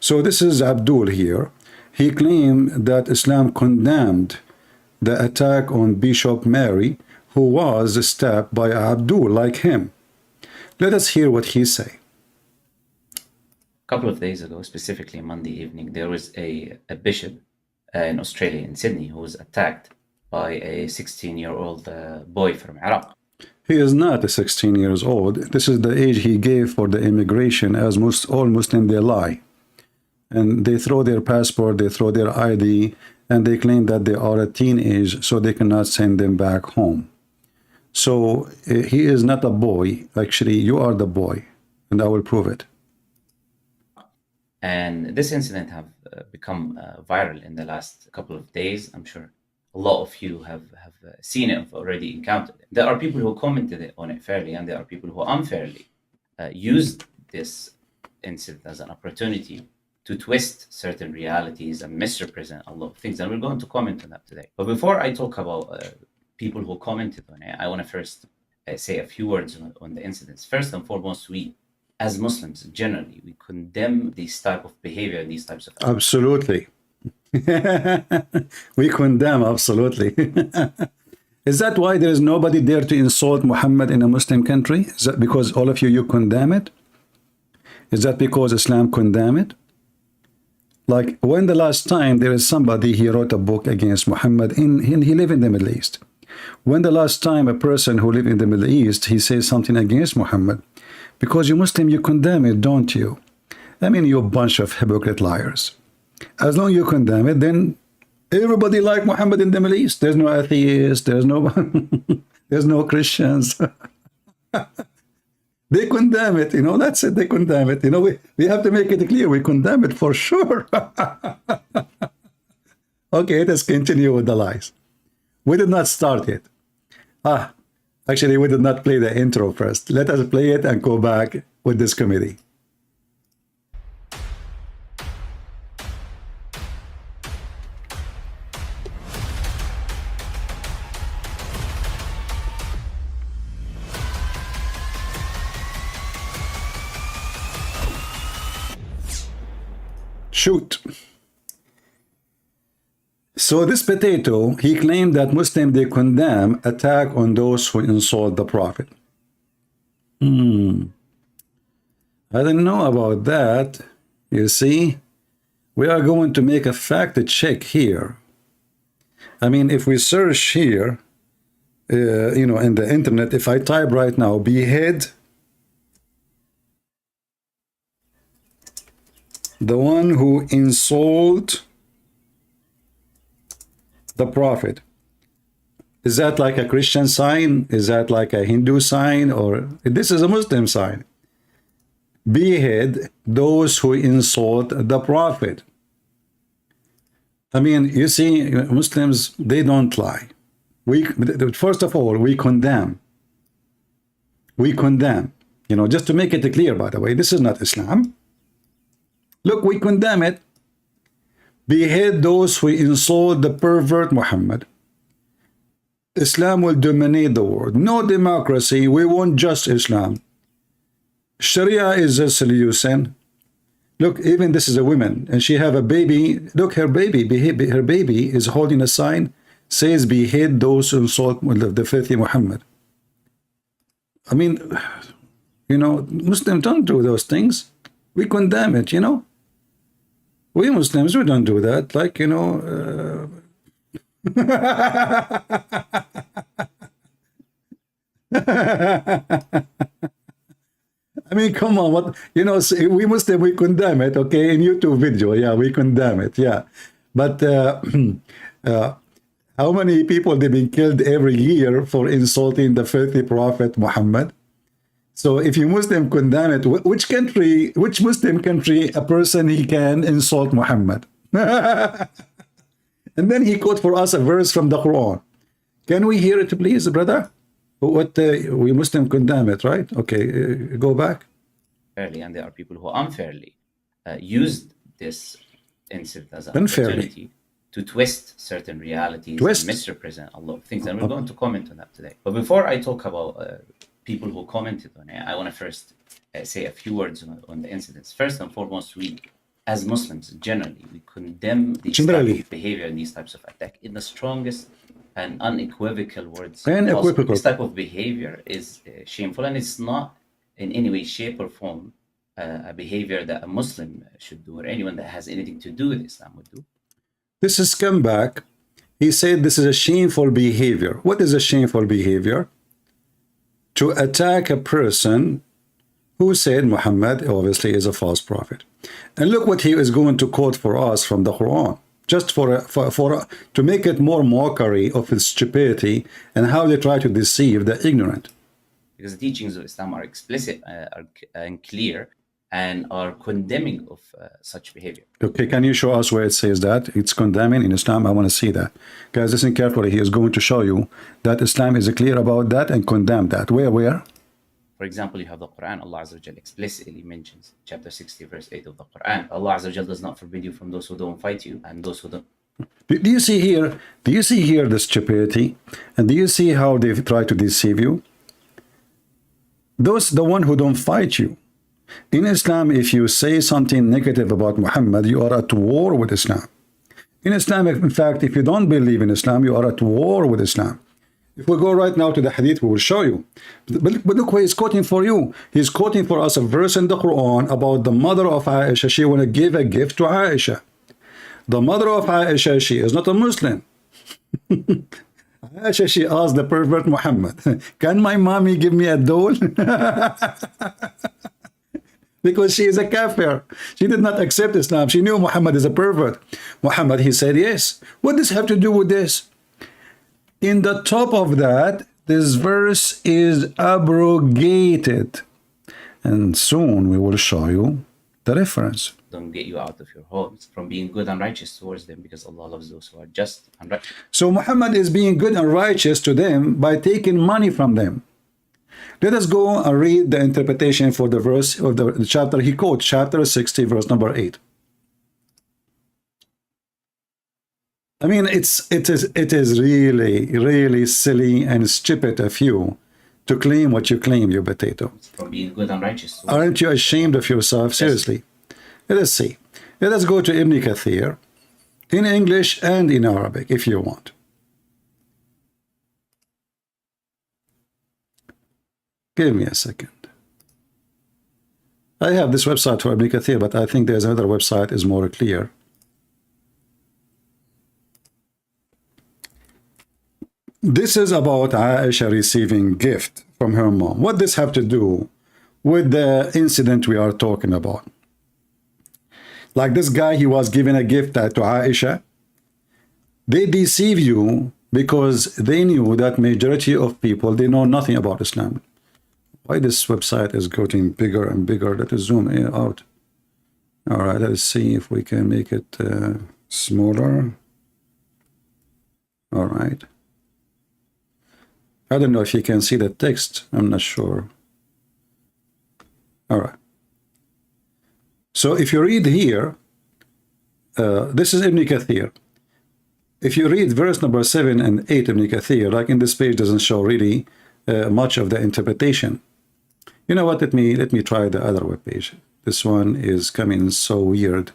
So this is Abdul here. He claimed that Islam condemned the attack on Bishop Mary, who was stabbed by Abdul like him. Let us hear what he say. A couple of days ago, specifically Monday evening, there was a bishop in Australia, in Sydney, who was attacked by a 16-year-old boy from Iraq. He is not 16 years old. This is the age he gave for the immigration, as all Muslims, they lie. And they throw their passport, they throw their ID, and they claim that they are a teenage, so they cannot send them back home. So he is not a boy. Actually, you are the boy, and I will prove it. And this incident have become viral in the last couple of days. I'm sure a lot of you have seen it, have already encountered it. There are people who commented on it fairly, and there are people who unfairly used this incident as an opportunity to twist certain realities and misrepresent a lot of things. And we're going to comment on that today. But before I talk about people who commented on it, I want to first say a few words on the incidents. First and foremost, we, as Muslims generally, we condemn these type of behavior, these types of... Absolutely. We condemn, absolutely. Is that why there is nobody there to insult Muhammad in a Muslim country? Is that because all of you condemn it? Is that because Islam condemn it? Like, when the last time there is somebody, he wrote a book against Muhammad, he lived in the Middle East. When the last time a person who lived in the Middle East, he says something against Muhammad? Because you Muslim, you condemn it, don't you? I mean, you a bunch of hypocrite liars. As long as you condemn it, then everybody like Muhammad in the Middle East. There's no atheists, there's no, there's no Christians. They condemn it, that's it, they condemn it. We have to make it clear, we condemn it for sure. Okay, let's continue with the lies. We did not start it. Actually, we did not play the intro first. Let us play it and go back with this committee. Shoot. So this potato, he claimed that Muslims, they condemn attack on those who insult the Prophet. I didn't know about that. You see, we are going to make a fact check here. I mean, if we search here, in the internet, if I type right now, behead the one who insult the Prophet, is that like a Christian sign? Is that like a Hindu sign? Or this is a Muslim sign? Behead those who insult the Prophet. I mean, you see, Muslims, they don't lie. First of all, we condemn. We condemn. Just to make it clear, by the way, this is not Islam. Look, we condemn it. Behead those who insult the pervert Muhammad. Islam will dominate the world. No democracy. We want just Islam. Sharia is a solution. Look, even this is a woman, and she have a baby. Look, her baby is holding a sign, says, behead those who insult the filthy Muhammad. I mean, Muslims don't do those things. We condemn it, We Muslims, we don't do that. Like, I mean, come on, what, we Muslim, we condemn it, okay, in YouTube video, yeah, we condemn it, yeah. But how many people they've been killed every year for insulting the filthy Prophet Muhammad? So if you Muslim condemn it, which Muslim country a person he can insult Muhammad? And then he quote for us a verse from the Quran. Can we hear it, please, brother? What we Muslim condemn it, right? Okay, go back. Fairly, and there are people who unfairly used this incident as an opportunity to twist certain realities and misrepresent a lot of things. And we're going to comment on that today. But before I talk about people who commented on it, I want to first say a few words on the incidents. First and foremost, we, as Muslims, generally, we condemn these Generally. type of behavior and these types of attack in the strongest and unequivocal words Unequivocal. possible. This type of behavior is shameful, and it's not in any way, shape, or form a behavior that a Muslim should do, or anyone that has anything to do with Islam would do. This is scumbag. He said this is a shameful behavior. What is a shameful behavior? To attack a person who said Muhammad obviously is a false prophet. And look what he is going to quote for us from the Quran, just to make it more mockery of his stupidity and how they try to deceive the ignorant. Because the teachings of Islam are explicit and clear, and are condemning of such behavior. Okay, can you show us where it says that? It's condemning in Islam. I want to see that. Guys, listen carefully. He is going to show you that Islam is clear about that and condemn that. Where? For example, you have the Quran. Allah Azza wa Jal explicitly mentions chapter 60, verse 8 of the Quran. Allah Azza wa Jal does not forbid you from those who don't fight you and those who don't. Do you see here? Do you see here the stupidity? And do you see how they try to deceive you? Those, the one who don't fight you. In Islam, if you say something negative about Muhammad, you are at war with Islam. In Islam, in fact, if you don't believe in Islam, you are at war with Islam. If we go right now to the Hadith, we will show you. But look what he's quoting for you. He's quoting for us a verse in the Quran about the mother of Aisha. She want to give a gift to Aisha. The mother of Aisha, she is not a Muslim. Aisha, she asked the pervert Muhammad, can my mommy give me a doll? Because she is a kafir. She did not accept Islam. She knew Muhammad is a pervert. Muhammad, he said, yes. What does have to do with this? In the top of that, this verse is abrogated. And soon we will show you the reference. Don't get you out of your homes from being good and righteous towards them, because Allah loves those who are just and righteous. So Muhammad is being good and righteous to them by taking money from them. Let us go and read the interpretation for the verse of the chapter. He quotes chapter 60, verse number 8. I mean, it is really silly and stupid of you to claim what you claim, you potato. From being good and righteous. Aren't you ashamed of yourself? Seriously. Let us see. Let us go to Ibn Kathir in English and in Arabic, if you want. Give me a second. I have this website for Ibn Kathir, but I think there's another website is more clear. This is about Aisha receiving gift from her mom. What does this have to do with the incident we are talking about? Like this guy, he was given a gift to Aisha. They deceive you because they knew that majority of people, they know nothing about Islam. Why this website is getting bigger and bigger? Let us zoom in out. All right, let's see if we can make it smaller. All right. I don't know if you can see the text. I'm not sure. All right. So if you read here, this is Ibn Kathir. If you read verse number 7 and 8 Ibn Kathir, like in this page doesn't show really much of the interpretation. You know what? Let me try the other web page. This one is coming so weird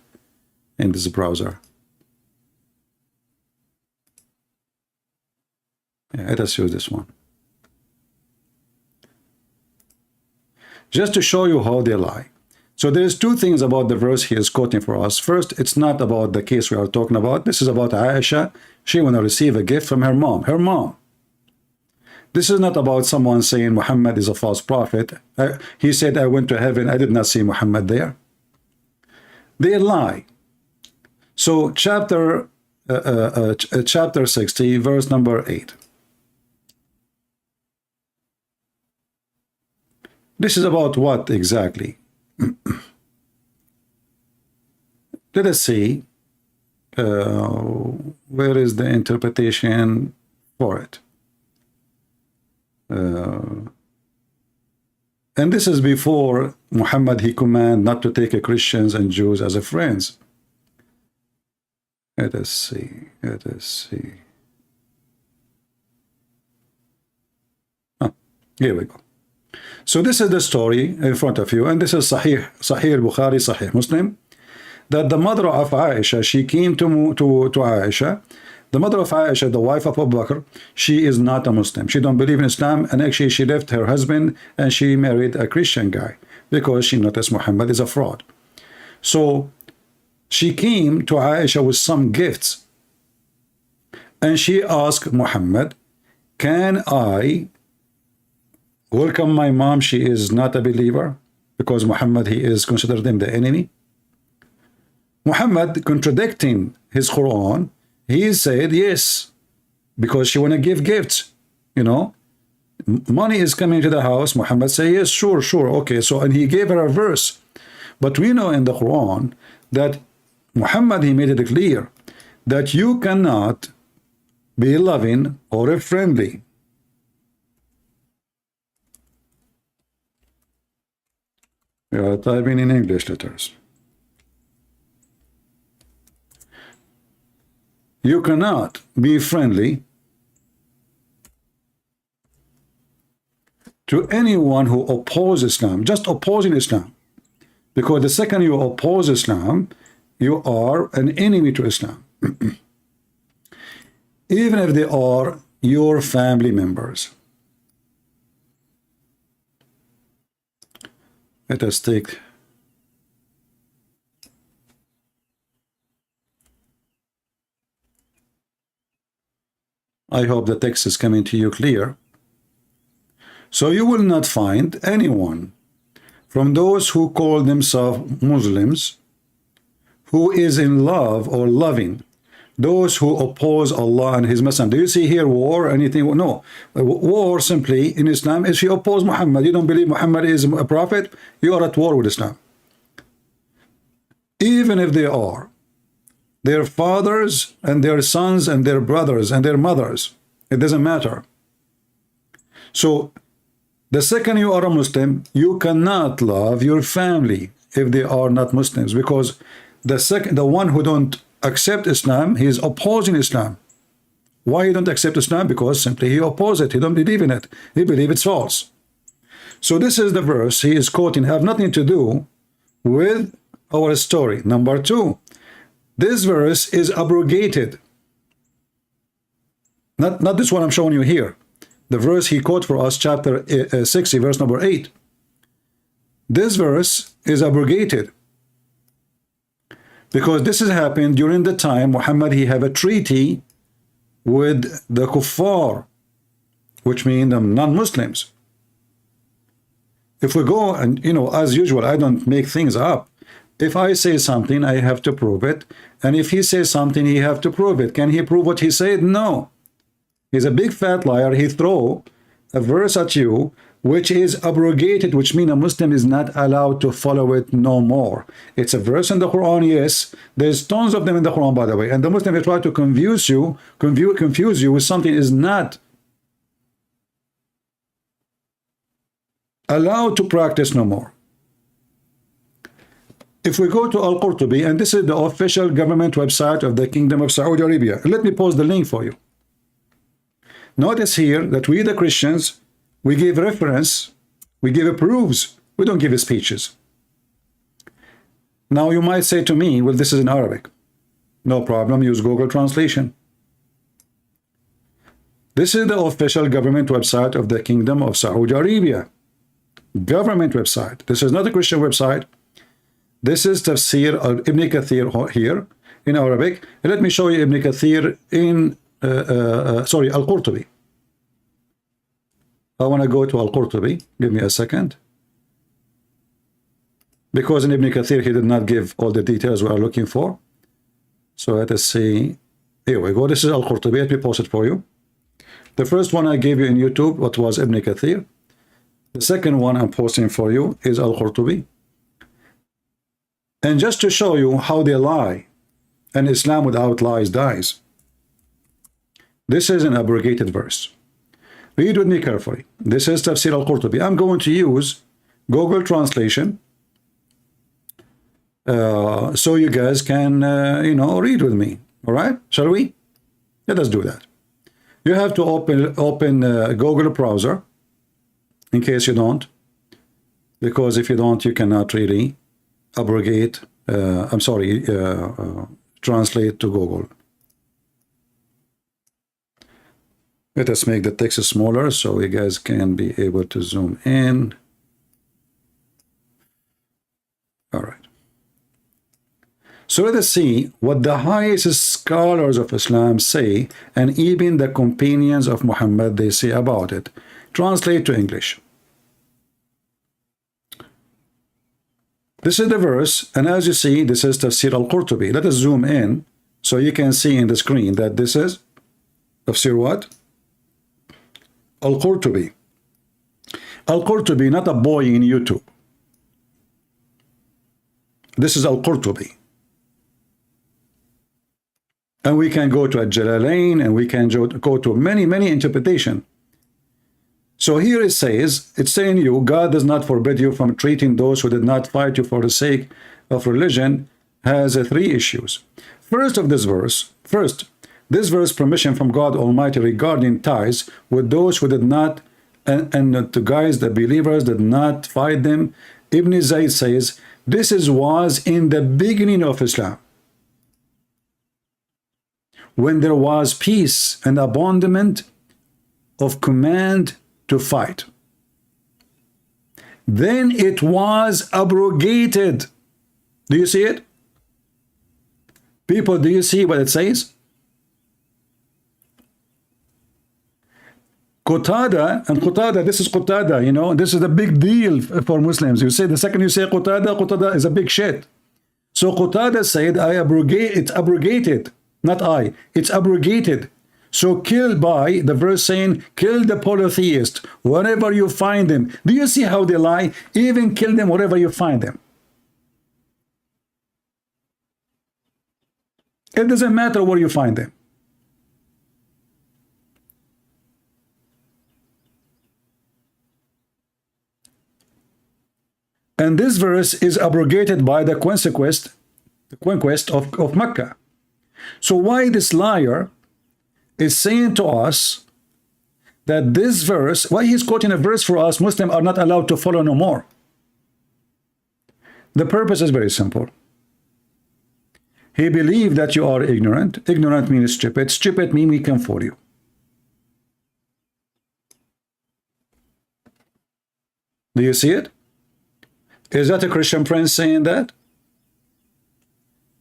in this browser. Yeah, let us use this one. Just to show you how they lie. So there's two things about the verse he is quoting for us. First, it's not about the case we are talking about. This is about Aisha. She want to receive a gift from her mom. Her mom. This is not about someone saying Muhammad is a false prophet. He said, I went to heaven. I did not see Muhammad there. They lie. So chapter 60, verse number 8. This is about what exactly? Let us see. Where is the interpretation for it? And this is before Muhammad, he commanded not to take Christians and Jews as a friends. Let us see. Let us see. Here we go. So this is the story in front of you, and this is Sahih Bukhari, Sahih Muslim. that the mother of Aisha, she came to Aisha. The mother of Aisha, the wife of Abu Bakr, she is not a Muslim. She don't believe in Islam, and actually she left her husband and she married a Christian guy because she noticed Muhammad is a fraud. So she came to Aisha with some gifts, and she asked Muhammad, can I welcome my mom? She is not a believer, because Muhammad, he is considered him the enemy. Muhammad, contradicting his Quran, he said yes, because she want to give gifts, you know. Money is coming to the house. Muhammad say yes, sure, okay. So, and he gave her a verse. But we know in the Quran that Muhammad, he made it clear that you cannot be loving or friendly. We are typing in English letters. You cannot be friendly to anyone who opposes Islam, just opposing Islam. Because the second you oppose Islam, you are an enemy to Islam. Even if they are your family members. Let us take I hope the text is coming to you clear. So you will not find anyone from those who call themselves Muslims who is in love or loving those who oppose Allah and His Messenger. Do you see here war or anything? No. War simply in Islam is you oppose Muhammad. You don't believe Muhammad is a prophet, you are at war with Islam. Even if they are their fathers and their sons and their brothers and their mothers, it doesn't matter. So the second you are a Muslim, you cannot love your family if they are not Muslims, because the one who don't accept Islam, he is opposing Islam. Why he don't accept Islam? Because simply he opposes it. He don't believe in it. He believes it's false. So this is the verse he is quoting, have nothing to do with our story. Number two, this verse is abrogated. Not this one I'm showing you here. The verse he quote for us, chapter 60, verse number 8. This verse is abrogated because this has happened during the time Muhammad, he have a treaty with the kuffar, which mean the non-Muslims. If we go and, you know, as usual, I don't make things up. If I say something, I have to prove it. And if he says something, he have to prove it. Can he prove what he said? No. He's a big fat liar. He throw a verse at you which is abrogated, which means a Muslim is not allowed to follow it no more. It's a verse in the Quran, yes. There's tons of them in the Quran, by the way. And the Muslim will try to confuse you with something is not allowed to practice no more. If we go to Al-Qurtubi, and this is the official government website of the Kingdom of Saudi Arabia. Let me post the link for you. Notice here that we, the Christians, we give reference, we give proofs, we don't give speeches. Now you might say to me, well, this is in Arabic. No problem, use Google Translation. This is the official government website of the Kingdom of Saudi Arabia. Government website. This is not a Christian website. This is Tafsir of Ibn Kathir here in Arabic. And let me show you Ibn Kathir in, Al-Qurtubi. I want to go to Al-Qurtubi. Give me a second. Because in Ibn Kathir, he did not give all the details we are looking for. So let us see. Here we go. This is Al-Qurtubi. Let me post it for you. The first one I gave you in YouTube, what was Ibn Kathir. The second one I'm posting for you is Al-Qurtubi. And just to show you how they lie, and Islam without lies dies. This is an abrogated verse. Read with me carefully. This is Tafsir Al-Qurtubi. I'm going to use Google Translation so you guys can, read with me. All right? Shall we? Let us do that. You have to open Google browser in case you don't. Because if you don't, you cannot really abrogate I'm sorry, translate to Google. Let us make the text smaller so you guys can be able to zoom in. All right. So let us see what the highest scholars of Islam say, and even the companions of Muhammad, they say about it. Translate to English. This is the verse, and as you see, this is Tafsir Al-Qurtubi. Let us zoom in so you can see in the screen that this is Tafsir what? Al-Qurtubi. Al-Qurtubi, not a boy in YouTube. This is Al-Qurtubi. And we can go to Al-Jalalain, and we can go to many interpretations. So here it says, it's saying you, God does not forbid you from treating those who did not fight you for the sake of religion, has three issues. First, this verse permission from God Almighty regarding ties with those who did not, and to guys, the believers did not fight them. Ibn Zayd says, this was in the beginning of Islam, when there was peace and abandonment of command to fight. Then it was abrogated. Do you see it? People, do you see what it says? Qatada, and Qatada, this is Qatada, you know, this is a big deal for Muslims. You say, the second you say Qatada is a big shit. So Qatada said, it's abrogated, not I, it's abrogated. So kill by, the verse saying, kill the polytheist, wherever you find them. Do you see how they lie? Even kill them wherever you find them. It doesn't matter where you find them. And this verse is abrogated by the conquest of Mecca. So why this liar is saying to us that this verse, why he's quoting a verse for us, Muslims are not allowed to follow no more? The purpose is very simple. He believed that you are ignorant. Ignorant means stupid. Stupid means we can fool you. Do you see it? Is that a Christian prince saying that?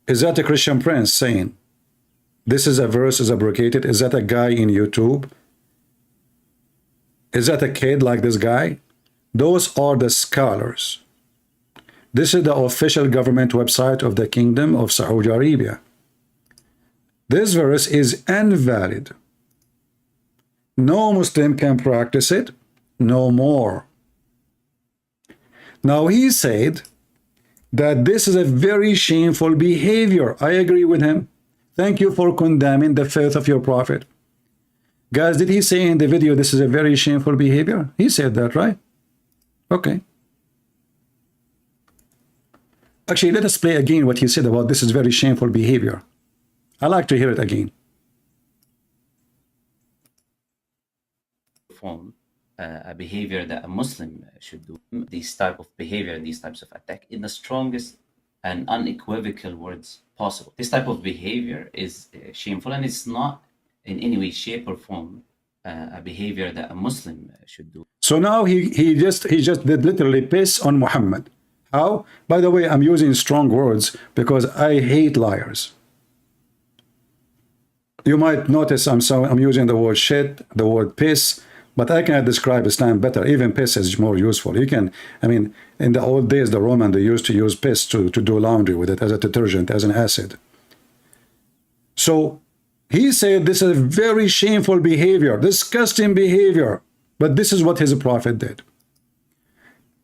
Is that a Christian prince saying this is a verse is abrogated? Is that a guy in YouTube? Is that a kid like this guy? Those are the scholars. This is the official government website of the Kingdom of Saudi Arabia. This verse is invalid. No Muslim can practice it no more. Now he said that this is a very shameful behavior. I agree with him. Thank you for condemning the faith of your prophet. Guys, did he say in the video this is a very shameful behavior? He said that, right? Okay. Actually, let us play again what he said about this is very shameful behavior. I like to hear it again. A behavior that a Muslim should do. These type of behavior, these types of attack, in the strongest and unequivocal words possible. This type of behavior is shameful, and it's not in any way, shape, or form a behavior that a Muslim should do. So now he just did literally piss on Muhammad. How? By the way, I'm using strong words because I hate liars. You might notice I'm using the word shit, the word piss, but I cannot describe Islam better. Even piss is more useful. You can, I mean, in the old days, the Roman, they used to use piss to do laundry with it as a detergent, as an acid. So he said this is a very shameful behavior, disgusting behavior, but this is what his prophet did.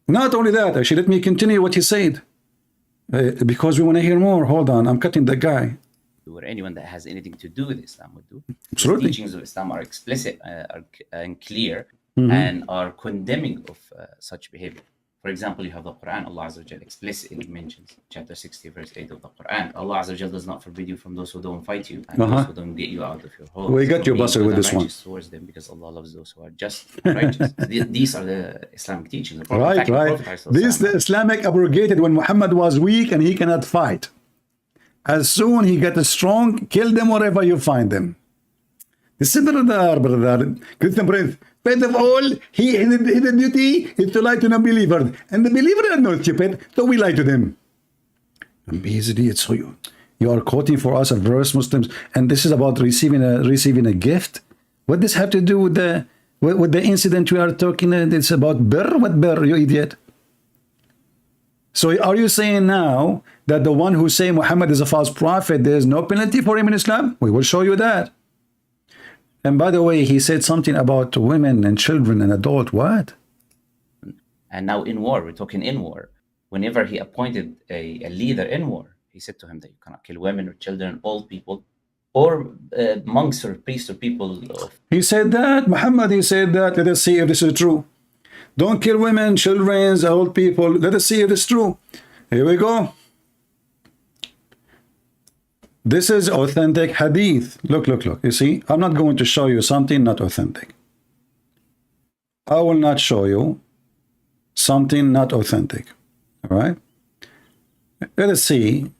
Not only that, actually, let me continue what he said, because we want to hear more. Hold on, I'm cutting the guy. Or anyone that has anything to do with Islam would do. Absolutely. The teachings of Islam are explicit and clear, and are condemning of such behavior. For example, you have the Quran. Allah Azza wa Jal explicitly mentions chapter 60, verse 8 of the Quran. Allah Azza wa Jal does not forbid you from those who don't fight you and those who don't get you out of your home. We got you, Basir, with this one. Towards them, because Allah loves those who are just and righteous. These are the Islamic teachings. The Prophet, Right, right. This the Islamic abrogated when Muhammad was weak and he cannot fight. As soon he gets strong, kill them wherever you find them. This is brother. Christian Prince. First of all, his duty is to lie to non-believers. And the believers are not stupid, so we lie to them. Basically, it's you are quoting for us a verse, Muslims, and this is about receiving a gift. What does have to do with the incident we are talking? It's about birr. What birr, you idiot? So are you saying now that the one who say Muhammad is a false prophet, there is no penalty for him in Islam? We will show you that. And by the way, he said something about women and children and adult. What? And now in war, we're talking in war. Whenever he appointed a leader in war, he said to him that you cannot kill women or children, old people, or monks or priests or people. He said that. Muhammad, he said that. Let us see if this is true. Don't kill women, children, old people. Let us see if it's true. Here we go. This is authentic hadith. Look, look, look. You see, I'm not going to show you something not authentic. I will not show you something not authentic. All right? Let us see.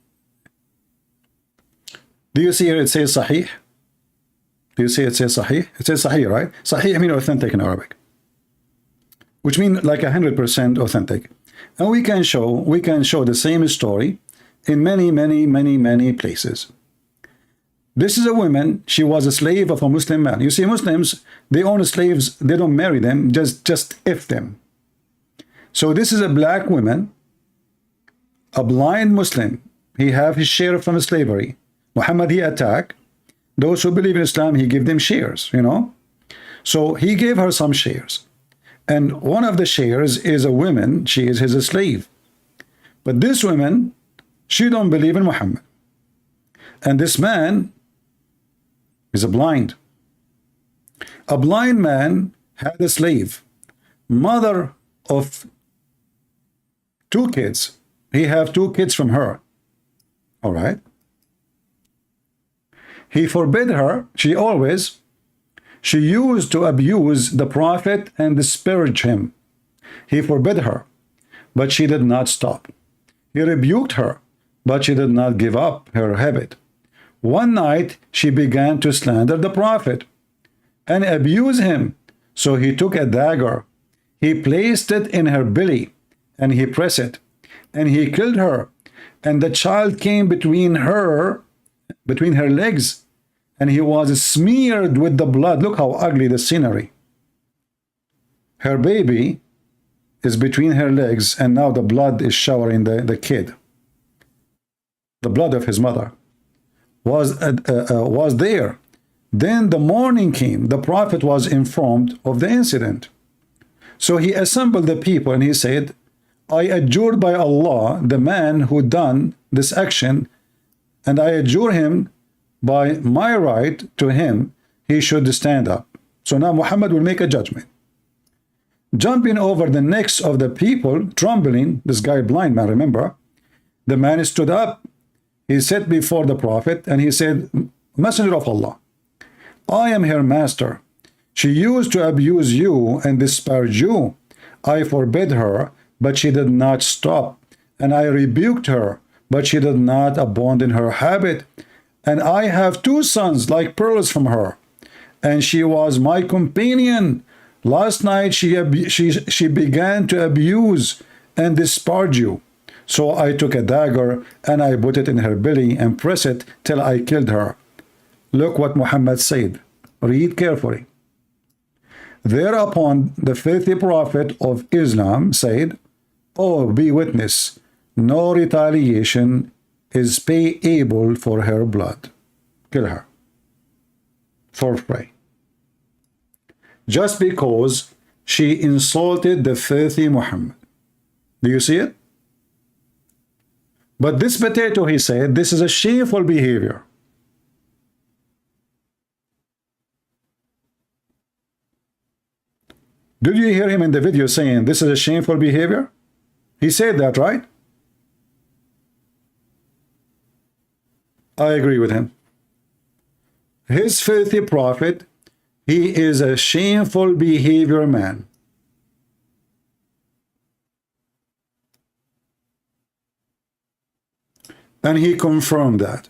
Do you see here it says sahih? Do you see it says sahih? It says sahih, right? Sahih means authentic in Arabic, which means like 100% authentic. And we can show the same story in many places. This is a woman. She was a slave of a Muslim man. You see, Muslims, they own slaves. They don't marry them, just if them. So this is a black woman, a blind Muslim. He have his share from slavery. Muhammad, he attack those who believe in Islam. He give them shares, you know. So he gave her some shares. And one of the shares is a woman. She is his slave. But this woman, she don't believe in Muhammad. And this man is a blind. A blind man had a slave, mother of 2 kids. He have 2 kids from her. All right. He forbid her. She used to abuse the prophet and disparage him. He forbid her, but she did not stop. He rebuked her, but she did not give up her habit. One night, she began to slander the prophet and abuse him. So he took a dagger. He placed it in her belly, and he pressed it, and he killed her. And the child came between her legs, and he was smeared with the blood. Look how ugly the scenery. Her baby is between her legs, and now the blood is showering the kid. The blood of his mother was there. Then the morning came. The prophet was informed of the incident. So he assembled the people and he said, I adjure by Allah the man who done this action, and I adjure him by my right to him, he should stand up. So now Muhammad will make a judgment. Jumping over the necks of the people, trembling, this guy blind man, remember, the man stood up. He sat before the prophet and he said, Messenger of Allah, I am her master. She used to abuse you and disparage you. I forbid her, but she did not stop. And I rebuked her, but she did not abandon her habit. And I have 2 sons like pearls from her. And she was my companion. Last night she began to abuse and disparage you. So I took a dagger and I put it in her belly and pressed it till I killed her. Look what Muhammad said. Read carefully. Thereupon the filthy prophet of Islam said, Oh, be witness, no retaliation is payable for her blood. Kill her. For free. Just because she insulted the filthy Muhammad. Do you see it? But this potato, he said, this is a shameful behavior. Did you hear him in the video saying this is a shameful behavior? He said that, right? I agree with him. His filthy prophet, he is a shameful behavior man. And he confirmed that.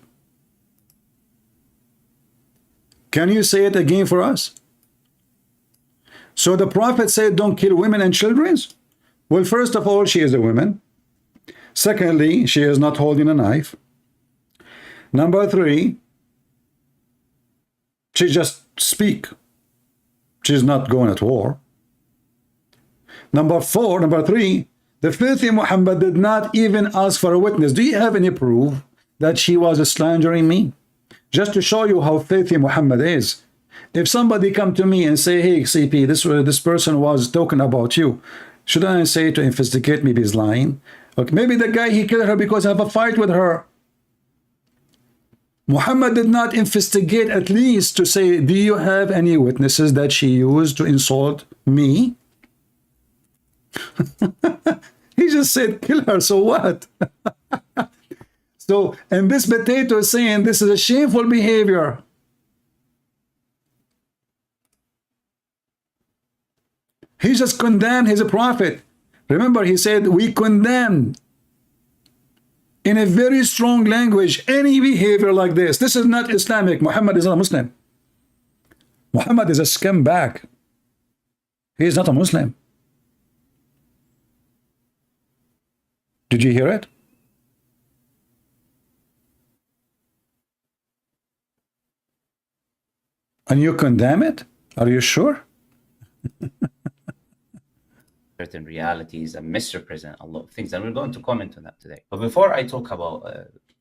Can you say it again for us? So the prophet said, don't kill women and children? Well, first of all, she is a woman. Secondly, she is not holding a knife. Number three, she just speak. She's not going at war. Number three, the filthy Muhammad did not even ask for a witness. Do you have any proof that she was slandering me? Just to show you how filthy Muhammad is. If somebody come to me and say, hey, CP, this person was talking about you, should I say to investigate? Maybe he's lying. Okay, maybe the guy, he killed her because I have a fight with her. Muhammad did not investigate at least to say, do you have any witnesses that she used to insult me? He just said, kill her, so what? So, and this potato is saying this is a shameful behavior. He just condemned his prophet. Remember, he said, we condemn in a very strong language any behavior like this. This is not Islamic. Muhammad is not a Muslim. Muhammad is a scumbag. He is not a Muslim. Did you hear it? And you condemn it? Are you sure? Certain realities and misrepresent a lot of things, and we're going to comment on that today. But before I talk about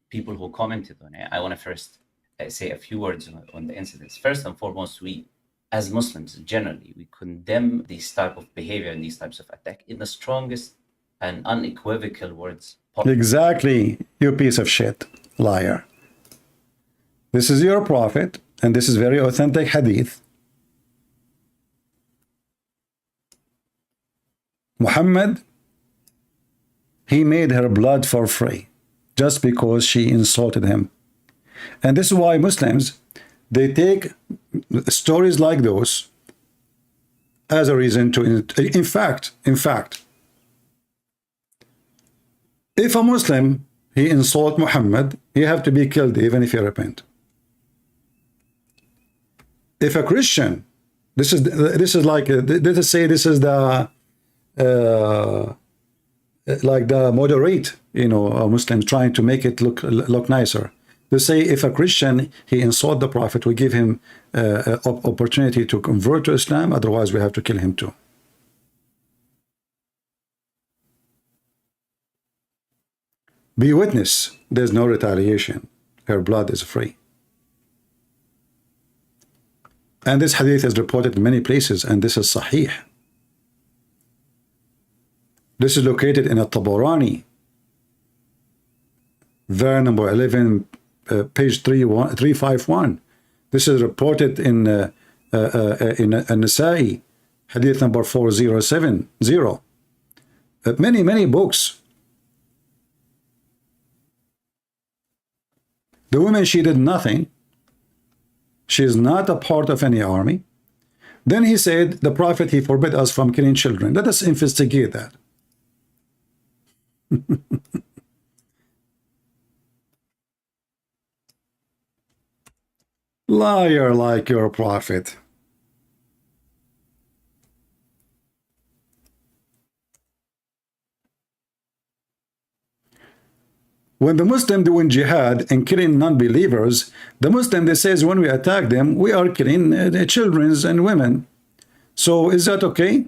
people who commented on it, I want to first say a few words on the incidents. First and foremost, we as Muslims generally, we condemn these type of behavior and these types of attack in the strongest and unequivocal words possible. Exactly, you piece of shit, liar. This is your prophet, and this is very authentic hadith. Muhammad, he made her blood for free just because she insulted him. And this is why Muslims, they take stories like those as a reason to, in fact, if a Muslim, he insult Muhammad, he have to be killed even if he repent. If a Christian, this is like, let us say this is the like the moderate, Muslims trying to make it look nicer. They say if a Christian, he insult the prophet, we give him opportunity to convert to Islam, otherwise we have to kill him too. Be witness, there's no retaliation. Her blood is free. And this hadith is reported in many places, and this is sahih. This is located in At-Tabarani, ver number 11, page 351. This is reported in An-Nasa'i, hadith number 4070. Many books. The woman, she did nothing. She is not a part of any army. Then he said, the prophet, he forbid us from killing children. Let us investigate that. Liar like your prophet. When the Muslim doing jihad and killing non-believers, the Muslim, they says when we attack them, we are killing children and women. So is that okay?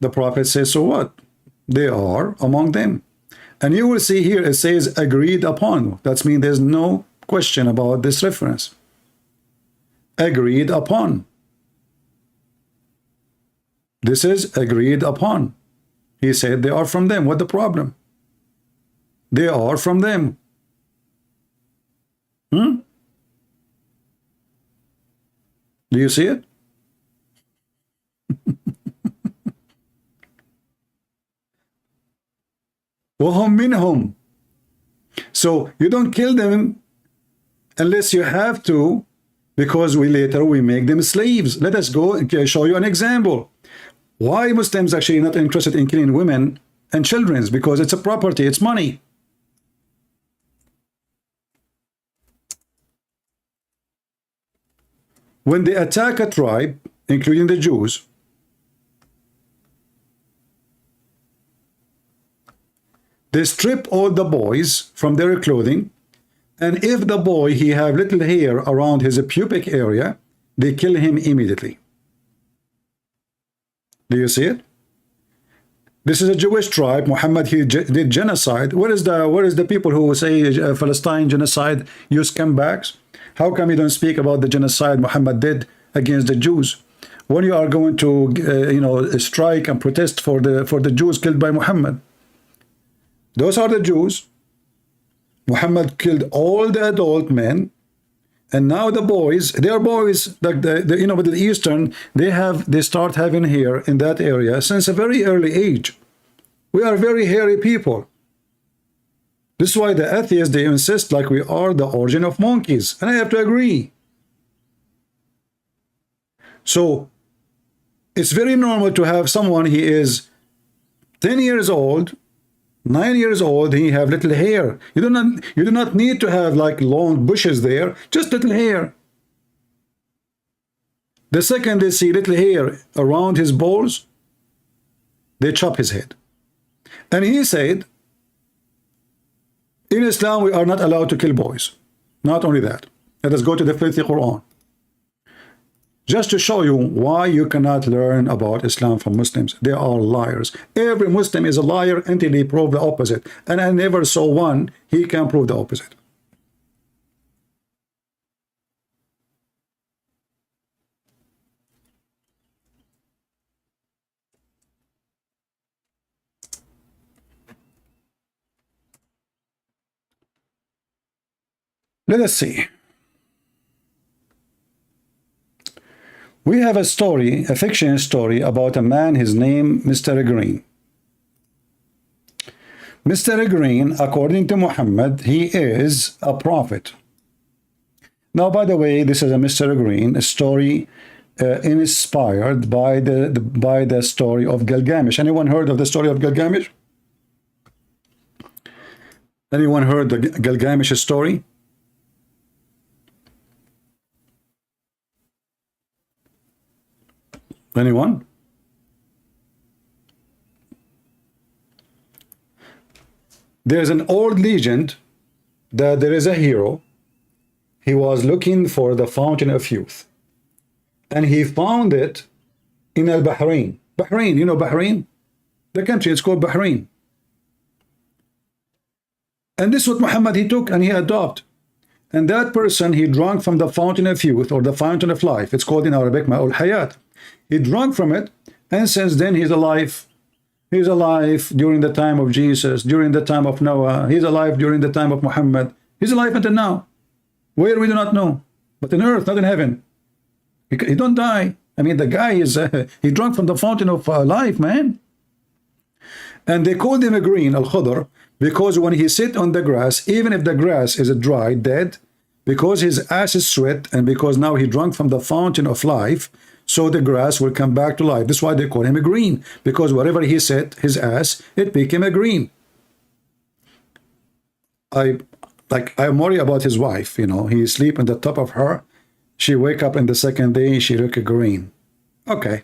The prophet says, so what? They are among them. And you will see here, it says agreed upon. That means there's no question about this reference. Agreed upon. This is agreed upon. He said they are from them. What the problem? They are from them. Do you see it? وَهُمْ مِنْهُمْ. So you don't kill them unless you have to, because we make them slaves. Let us go and show you an example. Why Muslims actually not interested in killing women and children? Because it's a property, it's money. When they attack a tribe, including the Jews, they strip all the boys from their clothing, and if the boy he have little hair around his pubic area, they kill him immediately. Do you see it? This is a Jewish tribe. Muhammad, he did genocide. Where is the people who say Palestine genocide, you scumbags? How come you don't speak about the genocide Muhammad did against the Jews? When you are going to strike and protest for the Jews killed by Muhammad? Those are the Jews. Muhammad killed all the adult men, and now the boys, they are boys, like the Middle Eastern, they start having hair in that area since a very early age. We are very hairy people. This is why the atheists, they insist like we are the origin of monkeys, and I have to agree. So it's very normal to have someone, he is 10 years old, 9 years old, he have little hair. You do not need to have like long bushes there, just little hair. The second they see little hair around his balls, they chop his head. And he said, in Islam we are not allowed to kill boys. Not only that, let us go to the filthy Quran. Just to show you why you cannot learn about Islam from Muslims. They are liars. Every Muslim is a liar until they prove the opposite. And I never saw one, he can prove the opposite. Let us see. We have a story, a fiction story about a man, his name, Mr. Green. Mr. Green, according to Muhammad, he is a prophet. Now, by the way, this is a Mr. Green, a story inspired by the story of Gilgamesh. Anyone heard of the story of Gilgamesh? Anyone heard the Gilgamesh story? Anyone? There's an old legend that there is a hero. He was looking for the fountain of youth, and he found it in Bahrain. Bahrain, you know Bahrain? The country is called Bahrain. And this is what Muhammad he took and he adopted. And that person, he drank from the fountain of youth, or the fountain of life. It's called in Arabic Ma'ul Hayat. He drank from it, and since then he's alive. He's alive during the time of Jesus, during the time of Noah. He's alive during the time of Muhammad. He's alive until now. Where we do not know, but in earth, not in heaven. He don't die. I mean, the guy is he drank from the fountain of life, man. And they called him a green, Al-Khidr, because when he sit on the grass, even if the grass is dry, dead, because his ass is sweat, and because now he drank from the fountain of life, so the grass will come back to life. That's why they call him a green, because wherever he set his ass, it became a green. I'm worried about his wife, he sleep on the top of her. She wake up in the second day, she look a green. Okay.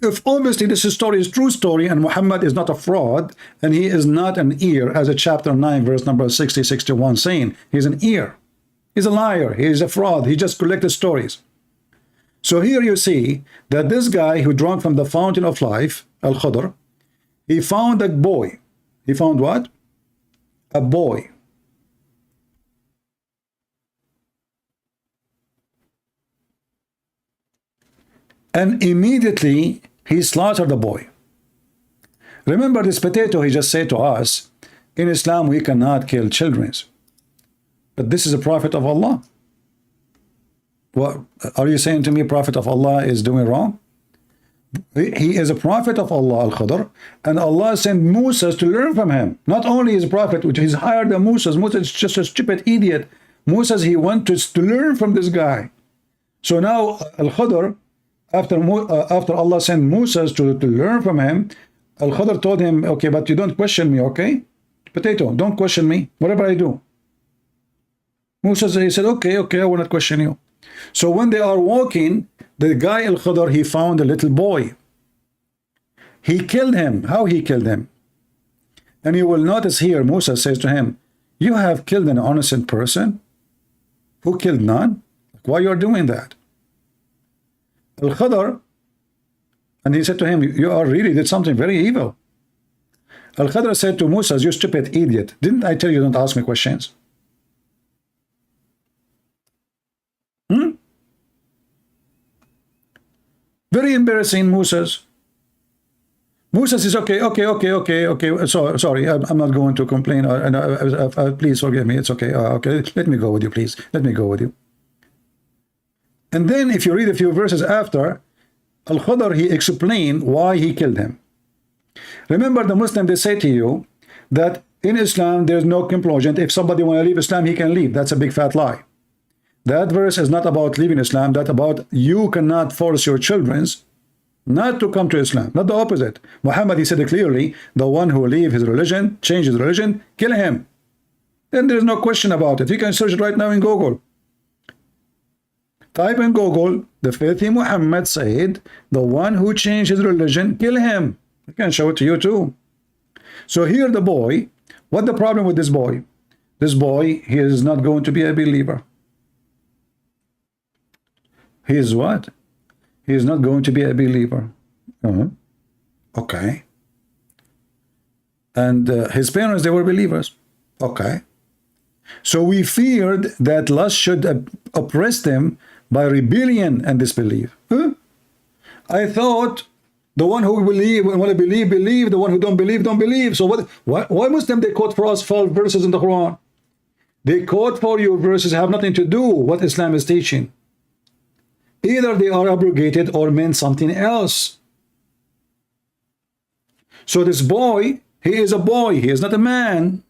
If obviously this story is true story, and Muhammad is not a fraud, and he is not an ear, as a chapter 9, verse number 60, 61 saying, he's an ear. He's a liar. He's a fraud. He just collected stories. So here you see that this guy who drank from the fountain of life, Al-Khidr, he found a boy. He found what? A boy. And immediately he slaughtered the boy. Remember this potato he just said to us, in Islam we cannot kill children. But this is a prophet of Allah. What are you saying to me? Prophet of Allah is doing wrong? He is a prophet of Allah, Al-Khidr, and Allah sent Musa to learn from him. Not only is a prophet, which is higher than Musa. Musa is just a stupid idiot. Musa, he wanted to learn from this guy. So now Al-Khidr, after Allah sent Musa to learn from him, Al-Khidr told him, okay, but you don't question me, okay? Potato, don't question me, whatever I do. Musa, he said, okay, I will not question you. So when they are walking, the guy Al-Khidr, he found a little boy. He killed him. How he killed him? And you will notice here, Musa says to him, you have killed an innocent person who killed none. Why you're doing that? Al-Khidr, and he said to him, you are really did something very evil. Al-Khidr said to Musa, you stupid idiot, didn't I tell you don't ask me questions? Very embarrassing, Musa. Musa says, okay. So, sorry, I'm not going to complain. Please forgive me. It's okay. Okay, let me go with you, please. Let me go with you. And then if you read a few verses after, Al-Khidr, he explained why he killed him. Remember, the Muslim, they say to you that in Islam, there's no compulsion. If somebody want to leave Islam, he can leave. That's a big fat lie. That verse is not about leaving Islam. That's about you cannot force your children not to come to Islam. Not the opposite. Muhammad, he said it clearly, the one who leave his religion, change his religion, kill him. Then there's no question about it. You can search it right now in Google. Type in Google, the filthy Muhammad said, the one who changed his religion, kill him. I can show it to you too. So here the boy, what the problem with this boy? This boy, he is not going to be a believer. He is what? He is not going to be a believer. Okay. And his parents, they were believers. Okay. So we feared that lust should oppress them by rebellion and disbelief. I thought the one who believe and want to believe. The one who don't believe. So why Muslim they quote for us false verses in the Quran? They quote for you verses have nothing to do with what Islam is teaching. Either they are abrogated or meant something else. So this boy, he is a boy. He is not a man.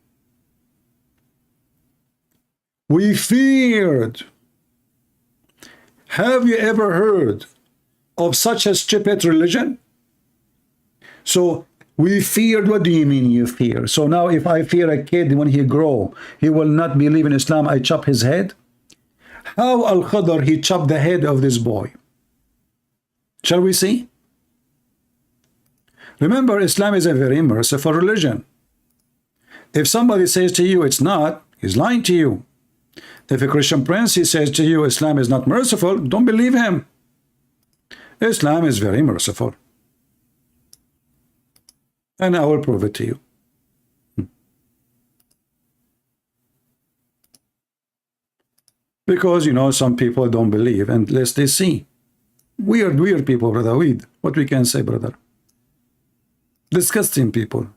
We feared. Have you ever heard of such a stupid religion? So we feared. What do you mean you fear? So now if I fear a kid when he grow, he will not believe in Islam, I chop his head? How Al-Khidr, he chopped the head of this boy? Shall we see? Remember, Islam is a very merciful religion. If somebody says to you it's not, he's lying to you. If a Christian prince, he says to you Islam is not merciful, don't believe him. Islam is very merciful. And I will prove it to you. Because, you know, some people don't believe unless they see. Weird people, brother. Weird. What we can say, brother? Disgusting people.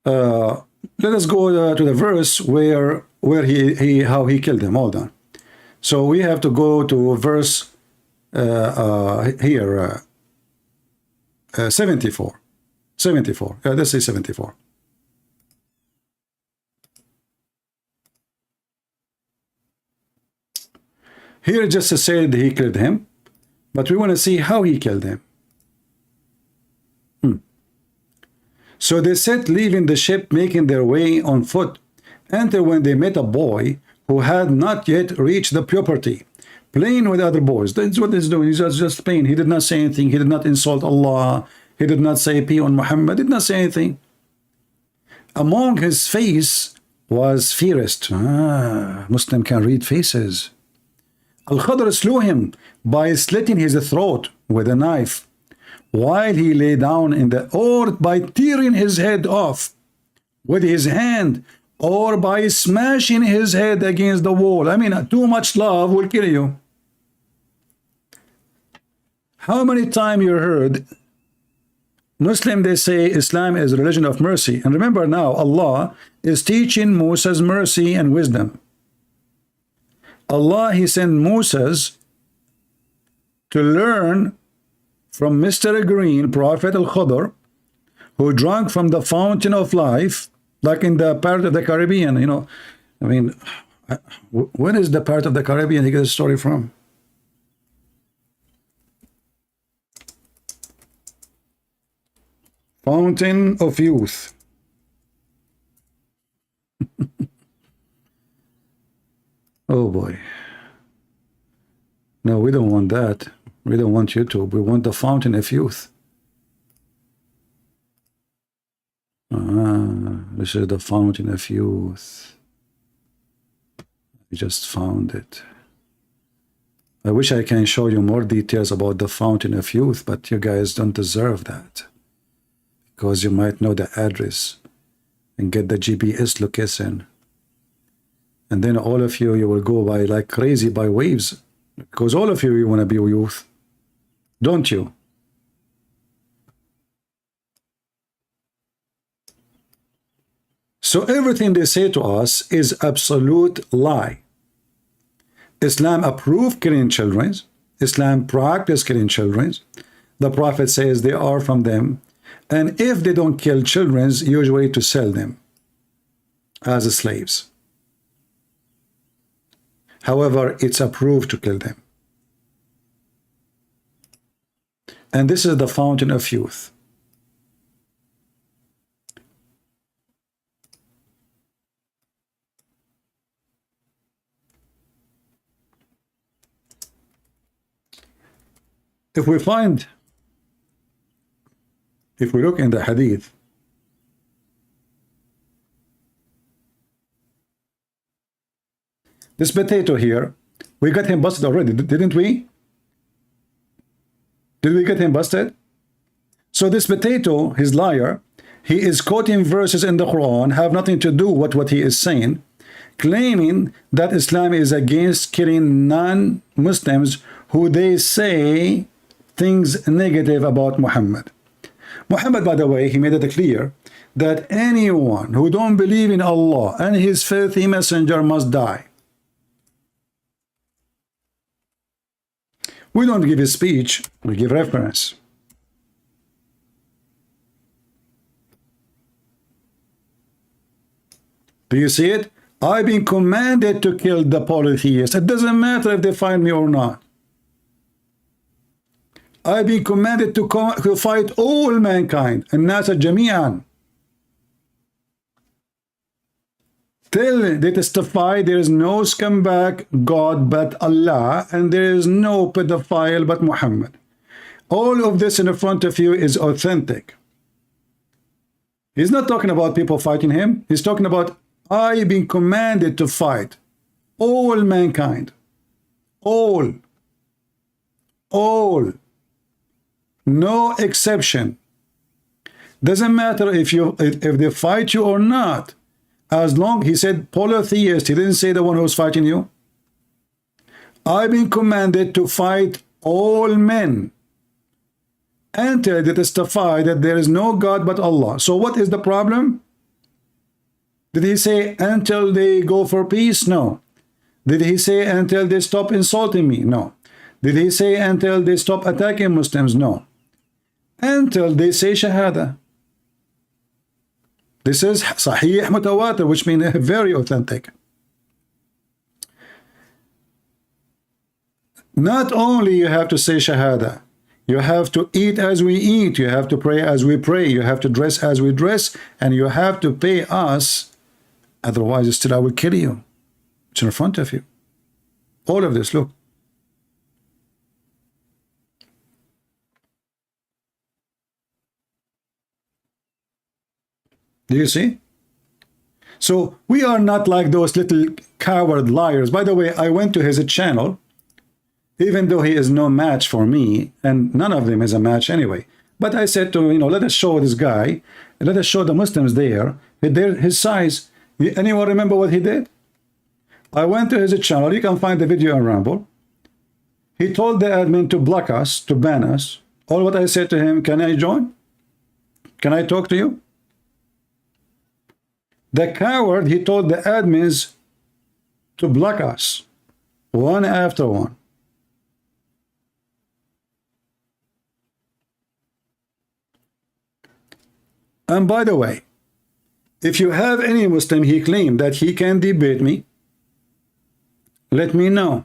Let us go to the verse where how he killed him. Hold on. So we have to go to verse here 74. 74. Let's say 74. Here just said he killed him, but we want to see how he killed him. So they set leaving the ship, making their way on foot, until when they met a boy who had not yet reached the puberty, playing with other boys. That's what he's doing. He's just playing. He did not say anything. He did not insult Allah. He did not say pee on Muhammad. Did not say anything. Among his face was fierce. Muslim can read faces. Al-Khidr slew him by slitting his throat with a knife, while he lay down in the, or by tearing his head off with his hand, or by smashing his head against the wall. I mean, too much love will kill you. How many times you heard Muslim, they say Islam is a religion of mercy. And remember now, Allah is teaching Moses mercy and wisdom. Allah, he sent Moses to learn from Mr. Green, Prophet Al-Khidr, who drank from the fountain of life, like in the part of the Caribbean, you know. I mean, when is the part of the Caribbean he gets a story from? Fountain of youth. Oh boy. No, we don't want that. We don't want YouTube. We want the fountain of youth. This is the fountain of youth. I just found it. I wish I can show you more details about the fountain of youth, but you guys don't deserve that. Because you might know the address and get the GPS location. And then all of you, you will go by like crazy by waves. Because all of you want to be youth. Don't you? So everything they say to us is absolute lie. Islam approved killing children. Islam practiced killing children. The Prophet says they are from them. And if they don't kill children, usually to sell them as slaves. However, it's approved to kill them. And this is the fountain of youth. If we look in the Hadith, this potato here, we got him busted already, didn't we? Did we get him busted? So this potato, his liar, he is quoting verses in the Quran, have nothing to do with what he is saying, claiming that Islam is against killing non-Muslims who they say things negative about Muhammad. Muhammad, by the way, he made it clear that anyone who don't believe in Allah and his faithful messenger must die. We don't give a speech, we give reference. Do you see it? I've been commanded to kill the polytheists. It doesn't matter if they find me or not. I've been commanded to fight all mankind. الناس جميعا. They testify there is no scumbag God but Allah, and there is no pedophile but Muhammad. All of this in front of you is authentic. He's not talking about people fighting him. He's talking about I've been commanded to fight all mankind. All. No exception. Doesn't matter if they fight you or not. As long, he said polytheist, he didn't say the one who's fighting you. I've been commanded to fight all men until they testify that there is no God but Allah. So what is the problem? Did he say until they go for peace? No. Did he say until they stop insulting me? No. Did he say until they stop attacking Muslims? No. Until they say Shahada. This is Sahih Mutawatir, which means very authentic. Not only you have to say Shahada, you have to eat as we eat, you have to pray as we pray, you have to dress as we dress, and you have to pay us. Otherwise, still I will kill you. It's in front of you. All of this, look. Do you see? So we are not like those little coward liars. By the way, I went to his channel, even though he is no match for me, and none of them is a match anyway. But I said to him, let us show this guy, let us show the Muslims there, his size. Anyone remember what he did? I went to his channel. You can find the video on Rumble. He told the admin to block us, to ban us. All what I said to him, can I join? Can I talk to you? The coward, he told the admins to block us. one after one. And by the way, if you have any Muslim, he claimed that he can debate me, let me know.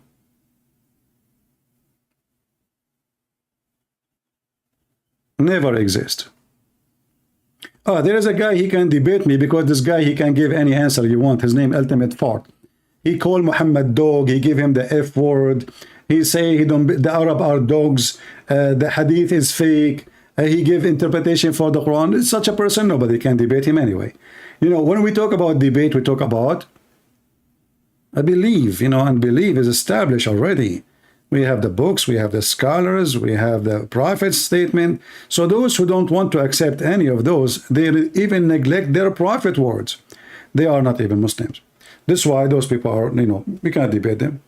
Never exist. Oh, there is a guy, he can debate me because this guy, he can give any answer you want. His name, Ultimate Fart. He called Muhammad dog. He gave him the F word. He say the Arab are dogs. The Hadith is fake. He gave interpretation for the Quran. It's such a person, nobody can debate him anyway. You know, when we talk about debate, we talk about a belief, you know, and belief is established already. We have the books, we have the scholars, we have the prophet's statement. So those who don't want to accept any of those, they even neglect their prophet words. They are not even Muslims. This is why those people are, you know, we can't debate them.